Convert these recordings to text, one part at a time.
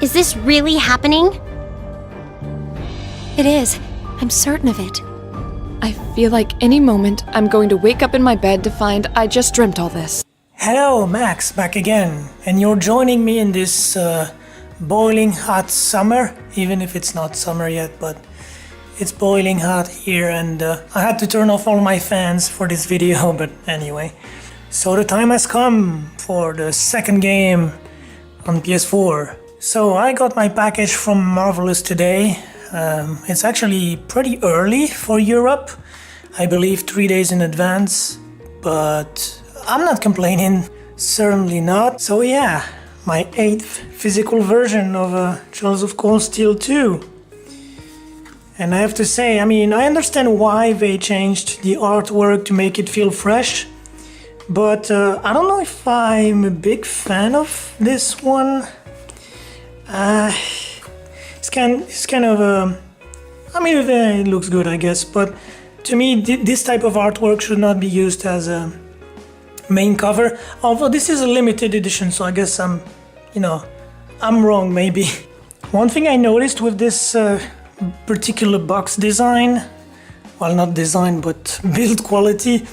Is this really happening? It is. I'm certain of it. I feel like any moment I'm going to wake up in my bed to find I just dreamt all this. Hello, Max, back again. And you're joining me in this boiling hot summer, even if it's not summer yet, but it's boiling hot here, and I had to turn off all my fans for this video, but anyway. So the time has come for the second game on PS4. So I got my package from Marvelous today. It's actually pretty early for Europe, I believe 3 days in advance, but I'm not complaining, certainly not. So yeah, my 8th physical version of Trails of Cold Steel 2. And I have to say, I mean, I understand why they changed the artwork to make it feel fresh, but I don't know if I'm a big fan of this one. It's kind of I mean, it looks good, I guess, but to me, this type of artwork should not be used as a main cover. Although this is a limited edition, so I guess I'm wrong maybe. One thing I noticed with this particular box design, well, not design, but build quality,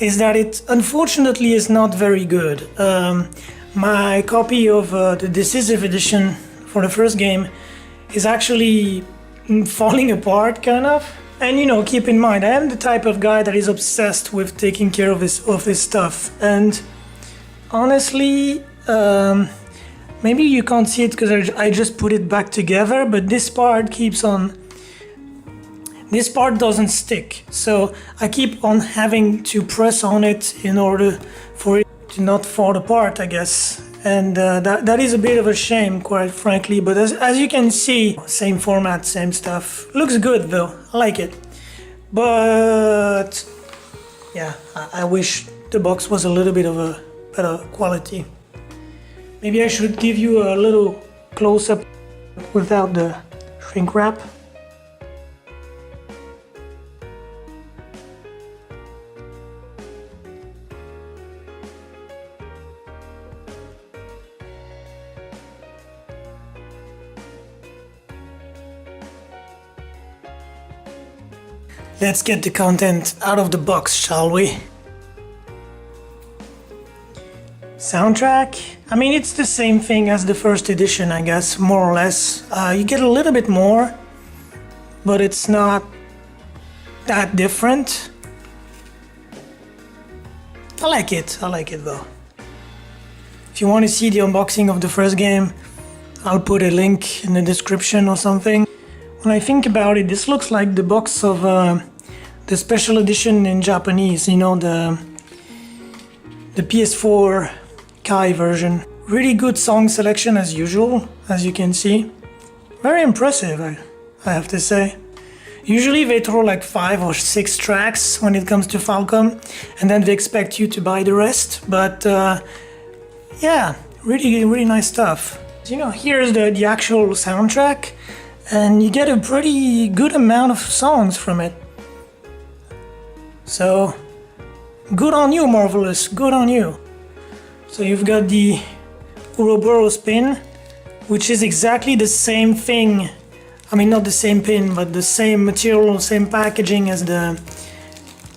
is that it unfortunately is not very good. My copy of the Decisive Edition for the first game is actually falling apart, kind of. And keep in mind, I am the type of guy that is obsessed with taking care of his stuff. And honestly, maybe you can't see it because I just put it back together, but this part doesn't stick. So I keep on having to press on it in order for it to not fall apart, I guess. And that is a bit of a shame, quite frankly, but as you can see, same format, same stuff. Looks good though, I like it. But yeah, I wish the box was a little bit of a better quality. Maybe I should give you a little close-up without the shrink wrap. Let's get the content out of the box, shall we? Soundtrack? I mean, it's the same thing as the first edition, I guess, more or less. You get a little bit more, but it's not that different. I like it though. If you want to see the unboxing of the first game, I'll put a link in the description or something. When I think about it, this looks like the box of the special edition in Japanese, the PS4 Kai version. Really good song selection as usual, as you can see. Very impressive, I have to say. Usually they throw like 5 or 6 tracks when it comes to Falcom, and then they expect you to buy the rest, but yeah, really nice stuff. Here's the actual soundtrack, and you get a pretty good amount of songs from it. So, good on you, Marvelous, good on you. So you've got the Ouroboros pin, which is exactly the same thing. I mean, not the same pin, but the same material, same packaging as the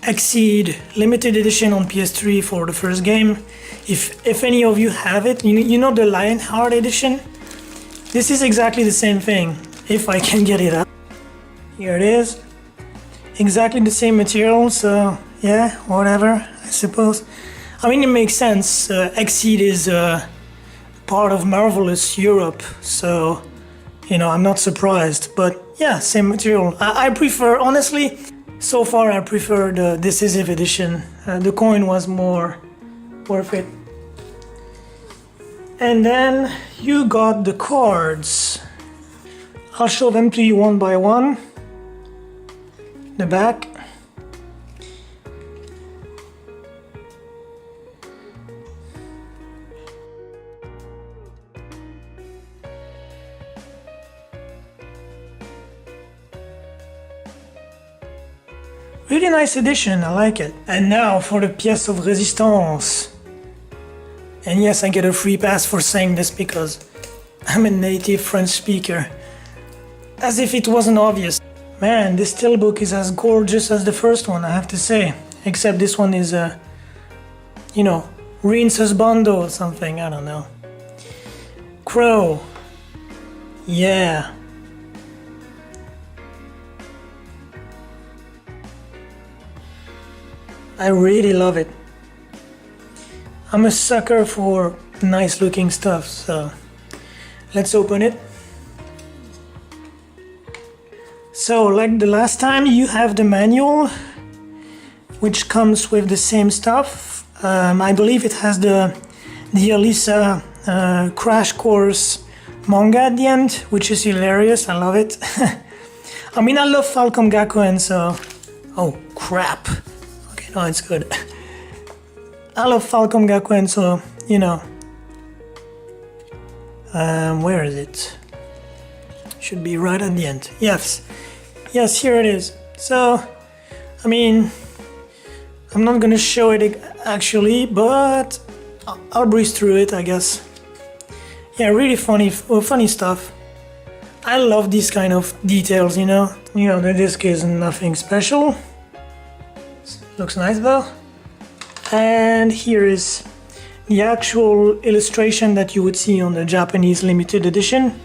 Exceed limited edition on PS3 for the first game. If any of you have it, you know the Lionheart edition? This is exactly the same thing, if I can get it up. Here it is. Exactly the same material, so yeah, whatever, I suppose. I mean, it makes sense. Exceed is part of Marvelous Europe, so, I'm not surprised. But yeah, same material. I prefer, honestly, so far I prefer the Decisive Edition. The coin was more worth it. And then you got the cards. I'll show them to you one by one. The back. Really nice edition, I like it. And now for the pièce of résistance. And yes, I get a free pass for saying this because I'm a native French speaker. As if it wasn't obvious. Man, this Steelbook is as gorgeous as the first one, I have to say. Except this one is you know, Rince's Bondo or something, I don't know. Crow. Yeah. I really love it. I'm a sucker for nice looking stuff, so let's open it. So, like the last time, you have the manual, which comes with the same stuff. I believe it has the Elisa Crash Course manga at the end, which is hilarious. I love it. I mean, I love Falcom Gakuen, so... Oh, crap. Okay, no, it's good. I love Falcom Gakuen, so, you know. Where is it? Should be right at the end. Yes. Yes, here it is. So, I mean, I'm not gonna show it actually, but I'll breeze through it, I guess. Yeah, really funny stuff. I love these kind of details, you know. You know, the disc is nothing special. Looks nice though. And here is the actual illustration that you would see on the Japanese limited edition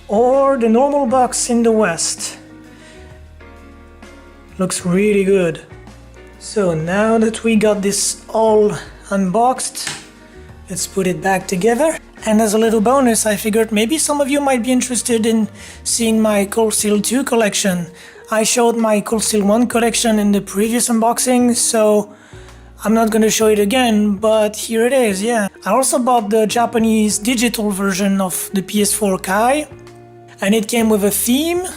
or the normal box in the West. Looks really good. So now that we got this all unboxed, let's put it back together. And as a little bonus, I figured maybe some of you might be interested in seeing my Cold Steel 2 collection. I showed my Cold Steel 1 collection in the previous unboxing, so I'm not gonna show it again, but here it is, yeah. I also bought the Japanese digital version of the PS4 Kai, and it came with a theme.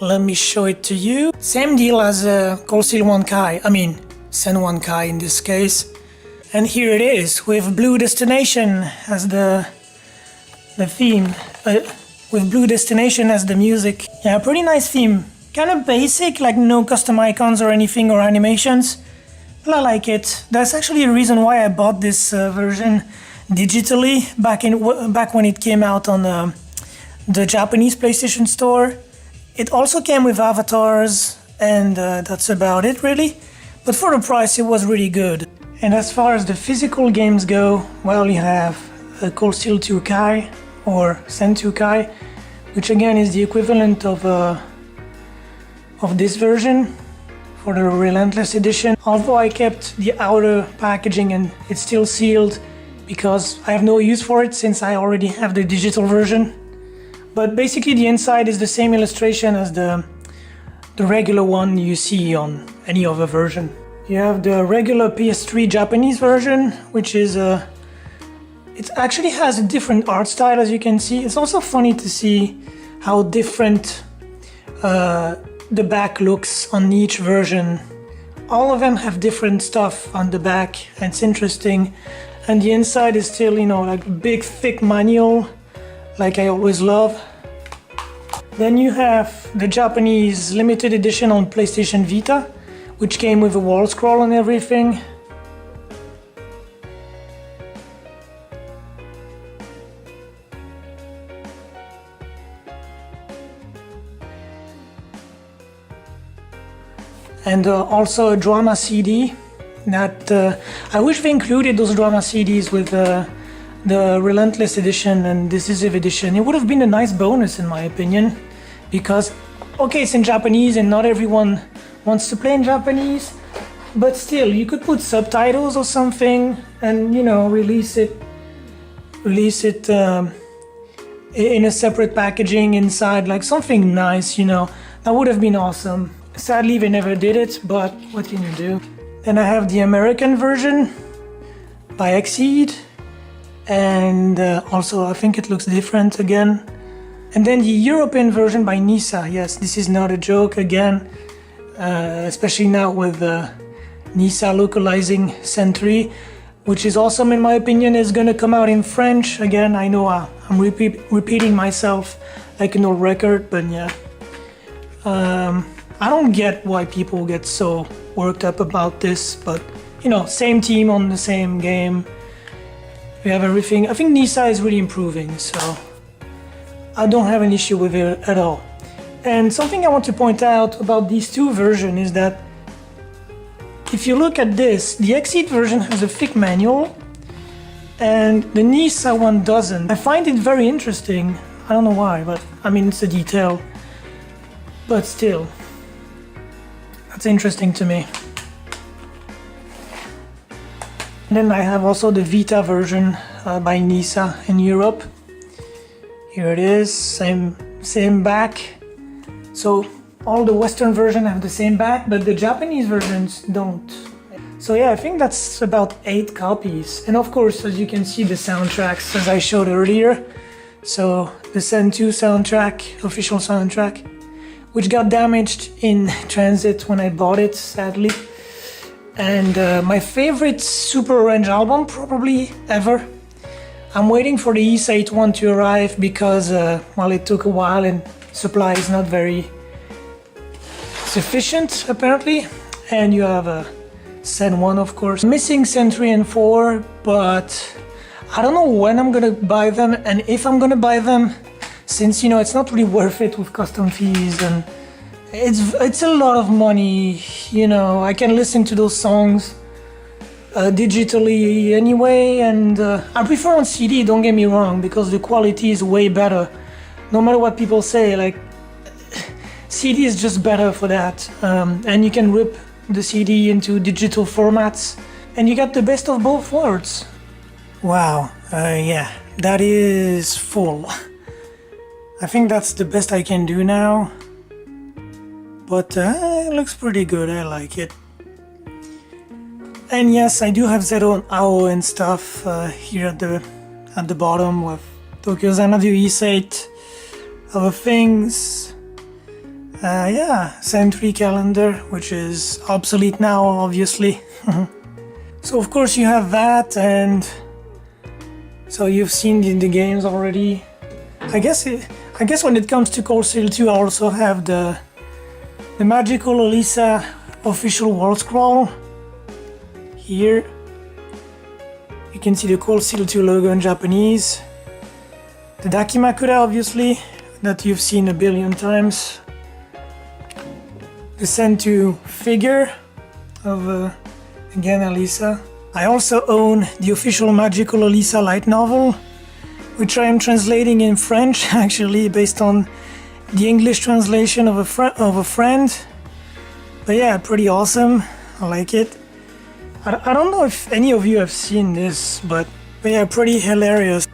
Let me show it to you. Same deal as Cold Steel 1 Kai, I mean Sen 1 Kai in this case. And here it is, with Blue Destination as the theme, with Blue Destination as the music. Yeah, pretty nice theme. Kind of basic, like no custom icons or anything or animations. But I like it. That's actually a reason why I bought this version digitally back when it came out on the Japanese PlayStation Store. It also came with avatars, and that's about it really. But for the price, it was really good. And as far as the physical games go, well, you have Cold Steel 2 Kai or Sen 2 Kai, which again is the equivalent of this version for the Relentless edition. Although I kept the outer packaging and it's still sealed because I have no use for it since I already have the digital version. But basically the inside is the same illustration as the regular one you see on any other version. You have the regular PS3 Japanese version, which is it actually has a different art style, as you can see. It's also funny to see how different the back looks on each version. All of them have different stuff on the back, and it's interesting. And the inside is still, you know, like a big thick manual, like I always love. Then you have the Japanese limited edition on PlayStation Vita, which came with a wall scroll and everything. And also a drama CD that I wish they included those drama CDs with the Relentless edition and Decisive edition. It would have been a nice bonus in my opinion, because okay, it's in Japanese and not everyone wants to play in Japanese, but still you could put subtitles or something and, you know, release it in a separate packaging inside, like something nice, you know. That would have been awesome. Sadly they never did it, but what can you do? Then I have the American version by Exceed, and also I think it looks different again. And then the European version by Nisa. Yes, this is not a joke again. Especially now with Nisa localizing Sen 3, which is awesome in my opinion, is gonna come out in French. Again, I know I'm repeating myself like an old record, but yeah. I don't get why people get so worked up about this, but you know, same team on the same game. We have everything. I think Nisa is really improving, so I don't have an issue with it at all. And something I want to point out about these two versions is that if you look at this, the Exceed version has a thick manual and the Nisa one doesn't. I find it very interesting. I don't know why, but I mean, it's a detail. But still, that's interesting to me. And then I have also the Vita version by Nisa in Europe. Here it is, same back. So all the Western versions have the same back, but the Japanese versions don't. So yeah, I think that's about 8 copies. And of course, as you can see, the soundtracks, as I showed earlier. So the Sen 2 soundtrack, official soundtrack, which got damaged in transit when I bought it, sadly. And my favorite Super Orange album, probably ever. I'm waiting for the East 8.1 to arrive because, well, it took a while and supply is not very sufficient, apparently. And you have a Sen 1, of course. Missing Sen 3 and 4, but I don't know when I'm gonna buy them and if I'm gonna buy them, since, you know, it's not really worth it with custom fees and it's a lot of money, you know. I can listen to those songs digitally anyway, and I prefer on CD, don't get me wrong, because the quality is way better. No matter what people say, like, CD is just better for that. And you can rip the CD into digital formats, and you got the best of both worlds. Wow, yeah, that is full. I think that's the best I can do now. But it looks pretty good, I like it. And yes, I do have Zero and AO and stuff here at the bottom with Tokyo Xanadu East 8, other things. Yeah, Sen 3 calendar, which is obsolete now, obviously. So of course you have that, and so you've seen the games already. I guess when it comes to Cold Steel 2, I also have the Magical Elisa official world scroll. Here you can see the Cold Steel 2 logo in Japanese. The Dakimakura, obviously, that you've seen a billion times. The Sen 2 figure of, again, Elisa. I also own the official Magical Elisa light novel, which I am translating in French, actually, based on the English translation of a friend. But yeah, pretty awesome. I like it. I don't know if any of you have seen this, but yeah, pretty hilarious.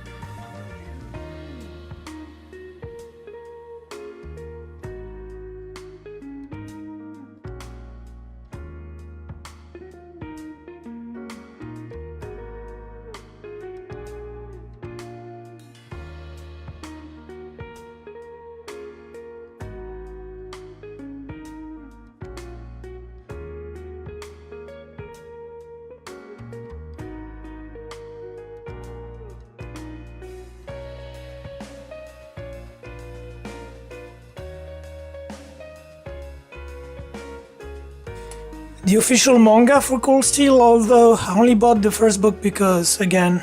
The official manga for Cold Steel, although I only bought the first book because, again,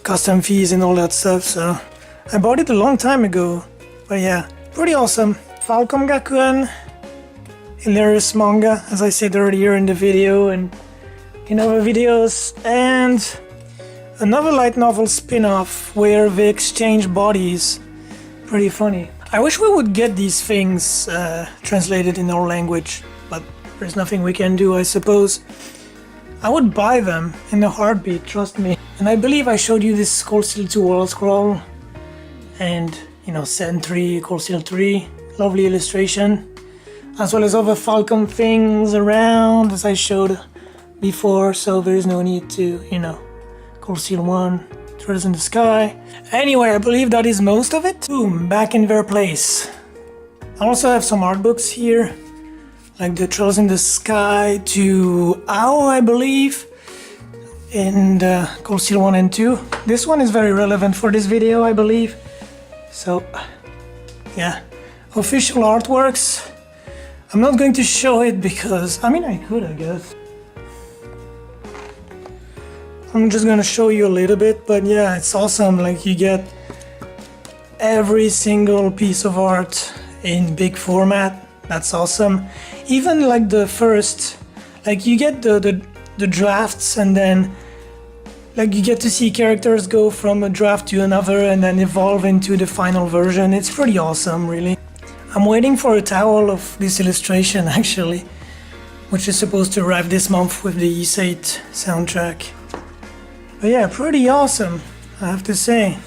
custom fees and all that stuff, so I bought it a long time ago. But yeah, pretty awesome. Falcom Gakuen, hilarious manga, as I said earlier in the video and in other videos, and another light novel spin-off where they exchange bodies. Pretty funny. I wish we would get these things translated in our language, but there's nothing we can do, I suppose. I would buy them in a heartbeat, trust me. And I believe I showed you this Cold Steel 2 World Scroll. And, you know, Sen 3, Cold Steel 3, lovely illustration. As well as other Falcom things around, as I showed before, so there is no need to, you know, Cold Steel 1, Trails in the Sky. Anyway, I believe that is most of it. Boom, back in their place. I also have some art books here, like the Trails in the Sky to AO, I believe, and Cold Steel 1 and 2. This one is very relevant for this video, I believe. So, yeah, official artworks. I'm not going to show it because, I mean, I could, I guess. I'm just gonna show you a little bit, but yeah, it's awesome. Like, you get every single piece of art in big format. That's awesome. Even like the first, like, you get the drafts, and then like you get to see characters go from a draft to another and then evolve into the final version. It's pretty awesome, really. I'm waiting for a towel of this illustration, actually, which is supposed to arrive this month with the East soundtrack. But yeah, pretty awesome, I have to say.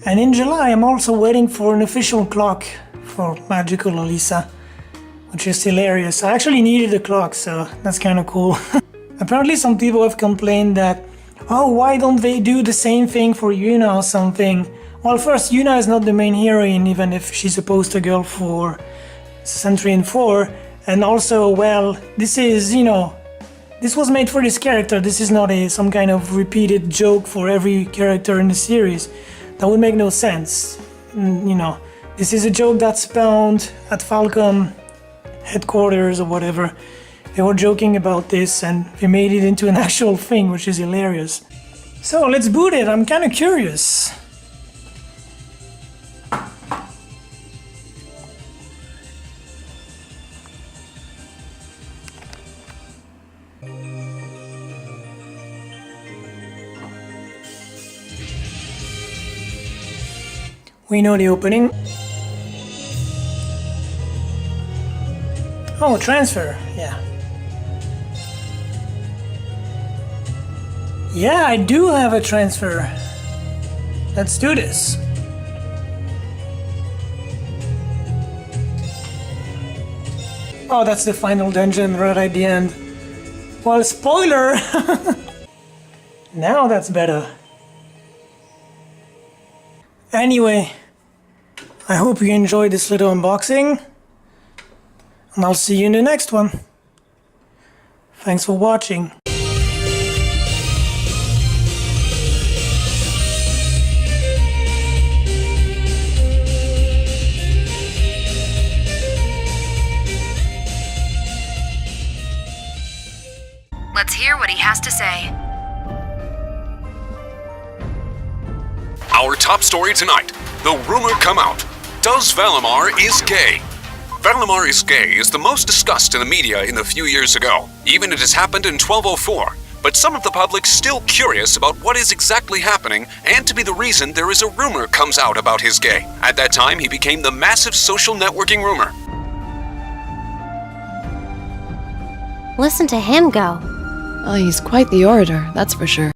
And in July, I'm also waiting for an official clock for Magical Elisa, which is hilarious. I actually needed a clock, so that's kind of cool. Apparently some people have complained that, oh, why don't they do the same thing for Yuna or something? Well, first, Yuna is not the main heroine, even if she's a poster girl for Century and 4. And also, well, this is, you know, this was made for this character. This is not some kind of repeated joke for every character in the series. That would make no sense. You know, this is a joke that's found at Falcom headquarters or whatever. They were joking about this and they made it into an actual thing, which is hilarious. So let's boot it. I'm kind of curious. We know the opening. Oh, transfer, yeah. Yeah, I do have a transfer. Let's do this. Oh, that's the final dungeon right at the end. Well, spoiler! Now that's better. Anyway, I hope you enjoyed this little unboxing, and I'll see you in the next one. Thanks for watching. Let's hear what he has to say. Our top story tonight, the rumor come out. Does Valimar is gay? Valimar is gay is the most discussed in the media in the few years ago. Even it has happened in 1204. But some of the public's still curious about what is exactly happening and to be the reason there is a rumor comes out about his gay. At that time, he became the massive social networking rumor. Listen to him go. Oh, he's quite the orator, that's for sure.